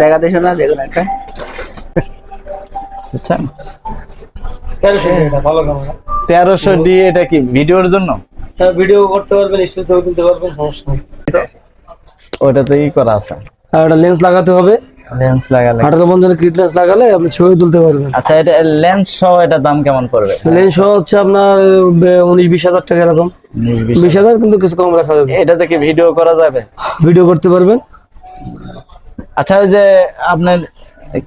দেখাতে শোনা দেখুন একটা বুঝছেন 1300 ভালো ক্যামেরা 1300D এটা কি ভিডিওর জন্য? হ্যাঁ ভিডিও করতে পারবেন, স্টিল ছবি তুলতে পারবেন, সমস্যা নেই। ওটাতে করা আছে, আর একটা লেন্স লাগাতে হবে, লেন্স লাগালে। 18 কিট লেন্স লাগালে আপনি ছবি তুলতে পারবেন। আচ্ছা, এটা লেন্স সহ এটা দাম কেমন পড়বে? লেন্স সহ হচ্ছে আপনার 19-20 হাজার টাকা এরকম। 20 হাজার, কিন্তু কিছু কম রাখা যাবে। এটাতে কি ভিডিও করা যাবে? ভিডিও করতে পারবেন। আচ্ছা, ওই যে আপনার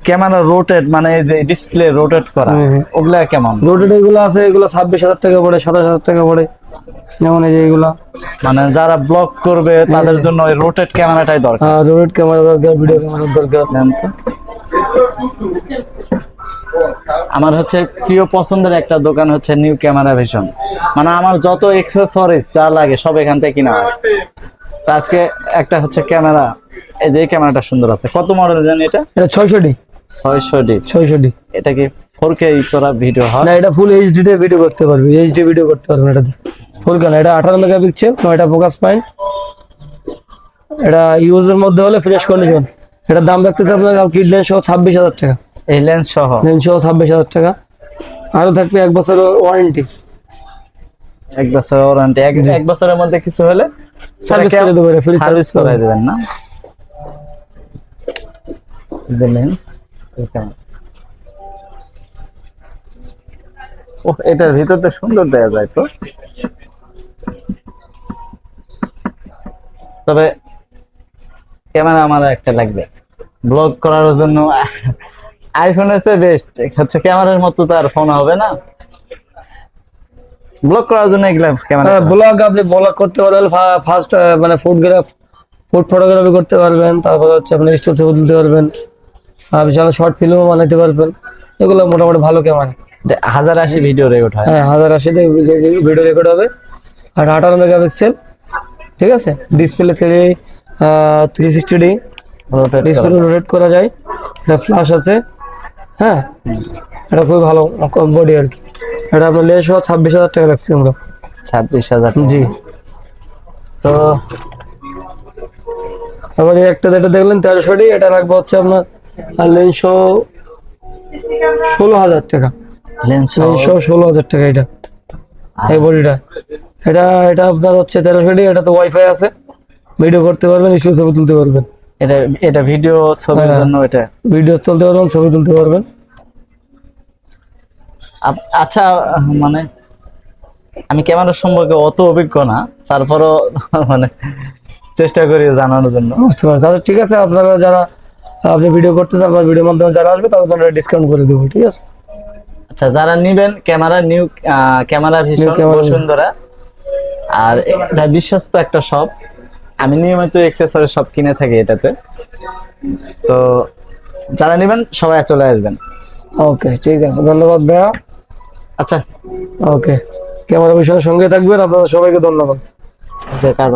ক্যামেরা রোটেট, মানে এই যে ডিসপ্লে রোটেট করা, ওগুলা কেমন? রোটেট এগুলো আছে, এগুলো 26 হাজার টাকা পড়ে, 27 হাজার টাকা পড়ে। যেমন এই যে এগুলা, মানে যারা ব্লগ করবে তাদের জন্য ওই রোটেট ক্যামেরাটাই দরকার। হ্যাঁ, রোটেট ক্যামেরা দরকার, ভিডিও ক্যামেরা দরকার। নেন তো। আমার হচ্ছে প্রিয় পছন্দের একটা দোকান হচ্ছে নিউ ক্যামেরা ভিশন। মানে আমার যত অ্যাকসেসরিজ যা লাগে সব এখান থেকে কিনা হয়। তো আজকে একটা হচ্ছে ক্যামেরা, এই যে ক্যামেরাটা সুন্দর আছে। কত মডেল জানি এটা? এটা 600D। 600D। 600D। এটা কি 4K করা ভিডিও হয়? না, এটা ফুল এইচডি তে ভিডিও করতে পারবে, এইচডি ভিডিও করতে পারবে এটাতে। ফুল ক্যামেরা, এটা 18 মেগাপিক্সেল, 9টা ফোকাস পয়েন্ট। এটা ইউজের মধ্যে হলে ফ্রেশ কন্ডিশন। এটা দাম রাখতেছে আপনার কিট লেন্স সহ 26 হাজার টাকা। এই লেন্স সহ? লেন্স সহ 26 হাজার টাকা। আরো থাকবে 1 বছরের ওয়ারেন্টি। 1 বছরের ওয়ারেন্টি। এক বছরের মধ্যে কিছু হলে সার্ভিস করে দেবেন, ফ্রি সার্ভিস করে দেবেন না? যে লেন্স ও, এটার ভিতর তো সুন্দর দেয়া যায় তো। তবে ক্যামেরা আমার একটা লাগবে ব্লগ করার জন্য। আইফোনের চেয়ে বেস্ট হচ্ছে ক্যামেরার মতো তো আর ফোন হবে না। ব্লগ করার জন্য এগুলা ক্যামেরা। ব্লগ আপনি ব্লগ করতে পারবেন, ফার্স্ট মানে ফুড ফটোগ্রাফি করতে পারবেন, তারপর হচ্ছে আপনি স্টিল ছবি তুলতে পারবেন, আর বিশাল শর্ট ফিল্মও বানাতে পারবেন। এগুলো মোটামুটি ভালো ক্যামেরা। 1080 ভিডিও রেকর্ড হয়? হ্যাঁ, 1080 ভিডিও রেকর্ড হবে। আর 18 মেগাপিক্সেল, ঠিক আছে। ডিসপ্লে 360D ডিসপ্লে রোটেট করা যায়। এটা ফ্ল্যাশ আছে। হ্যাঁ, এটা খুবই ভালো বডি আর কি। এটা আপনার লেন্স সহ 26 হাজার টাকা লাগছে আমরা। 26,000? জি। তো আবার একটা যেটা দেখলেন 1300D, এটা রাখবো হচ্ছে আপনার লেন্স সহ 16,000 টাকা। লেন্স সহ 16,000 টাকা এটা, এই বডিটা। এটা আপনার হচ্ছে 1300D। এটা তো ওয়াইফাই আছে, ভিডিও করতে পারবেন, স্টিল ছবি তুলতে পারবেন। এটা ভিডিও ছবির জন্য, এটা ভিডিও তুলতে পারবেন, ছবি তুলতে পারবেন। আচ্ছা, মানে আমি ক্যামেরার সম্পর্কে অত অভিজ্ঞ না, তারপরও মানে চেষ্টা করি জানানোর জন্য। বুঝতে পারছি। আচ্ছা ঠিক আছে, আপনারা যারা আপনি ভিডিও করতে চান বা ভিডিওর মাধ্যমে যারা আসবে তাদের জন্য ডিসকাউন্ট করে দেবো, ঠিক আছে। আচ্ছা, যারা নিবেন camera, New Camera Vision Bashundhara, আর এটা বিশ্বস্ত একটা শপ। আমি নিয়মিত অ্যাকসেসরি সব কিনে থাকি এটাতে। তো যারা নিবেন সবাই চলে আসবেন। ওকে, ঠিক আছে, ধন্যবাদ ভাইয়া। আচ্ছা, ওকে, ক্যামেরা বিষয়ের সঙ্গে থাকবেন। আপনাদের সবাইকে ধন্যবাদ। কারণ